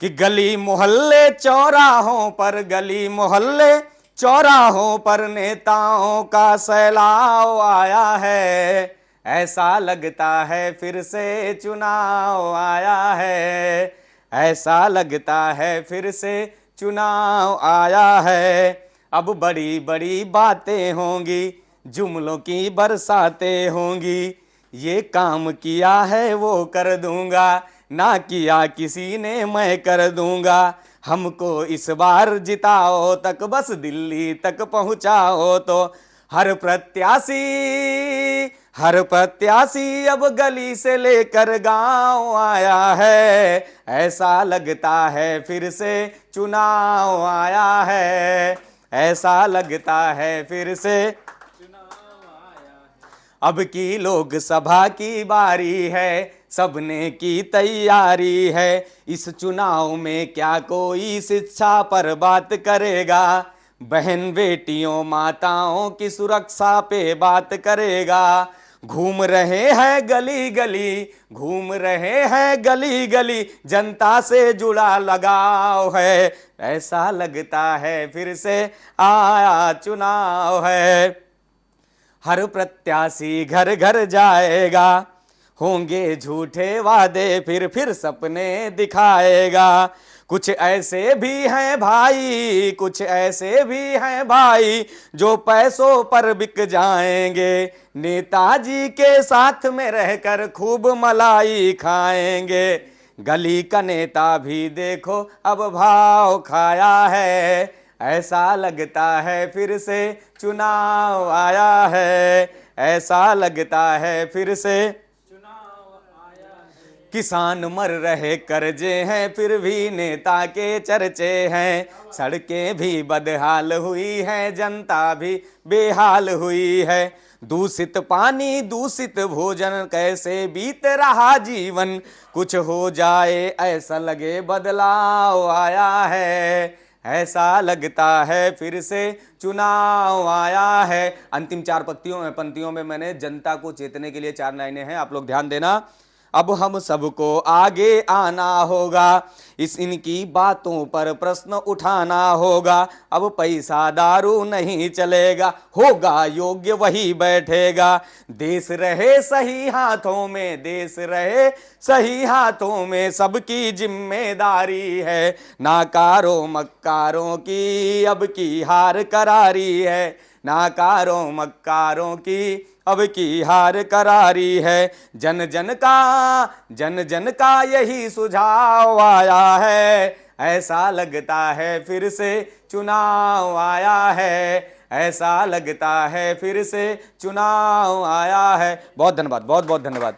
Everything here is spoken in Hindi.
कि गली मोहल्ले चौराहों पर, गली मोहल्ले चौराहों पर नेताओं का सैलाव आया है। ऐसा लगता है फिर से चुनाव आया है, ऐसा लगता है फिर से चुनाव आया है। अब बड़ी बड़ी बातें होंगी, जुमलों की बरसातें होंगी, ये काम किया है वो कर दूंगा, ना किया किसी ने मैं कर दूंगा। हमको इस बार जिताओ तक, बस दिल्ली तक पहुंचाओ तो। हर प्रत्याशी, हर प्रत्याशी अब गली से लेकर गांव आया है। ऐसा लगता है फिर से चुनाव आया है, ऐसा लगता है फिर से। अब की लोकसभा की बारी है, सबने की तैयारी है। इस चुनाव में क्या कोई शिक्षा पर बात करेगा, बहन बेटियों माताओं की सुरक्षा पे बात करेगा। घूम रहे हैं गली गली, घूम रहे हैं गली गली, जनता से जुड़ा लगाव है। ऐसा लगता है फिर से आया चुनाव है। हर प्रत्याशी घर घर जाएगा, होंगे झूठे वादे फिर सपने दिखाएगा। कुछ ऐसे भी हैं भाई, कुछ ऐसे भी हैं भाई, जो पैसों पर बिक जाएंगे, नेताजी के साथ में रहकर खूब मलाई खाएंगे। गली का नेता भी देखो अब भाव खाया है, ऐसा लगता है फिर से चुनाव आया है, ऐसा लगता है फिर से चुनाव आया है। किसान मर रहे कर्जे हैं फिर भी नेता के चर्चे हैं, सड़कें भी बदहाल हुई हैं, जनता भी बेहाल हुई है। दूषित पानी दूषित भोजन, कैसे बीत रहा जीवन, कुछ हो जाए ऐसा लगे बदलाव आया है, ऐसा लगता है फिर से चुनाव आया है। अंतिम चार पंक्तियों में मैंने जनता को चेतने के लिए चार लाइनें हैं, आप लोग ध्यान देना। अब हम सबको आगे आना होगा, इस इनकी बातों पर प्रश्न उठाना होगा। अब पैसा दारू नहीं चलेगा, होगा योग्य वही बैठेगा। देश रहे सही हाथों में, देश रहे सही हाथों में, सबकी जिम्मेदारी है। नाकारों मक्कारों की अब की हार करारी है, नाकारों मक्कारों की अब की हार करारी है। जन जन का यही सुझाव आया है, ऐसा लगता है फिर से चुनाव आया है, ऐसा लगता है फिर से चुनाव आया है। बहुत धन्यवाद, बहुत बहुत धन्यवाद।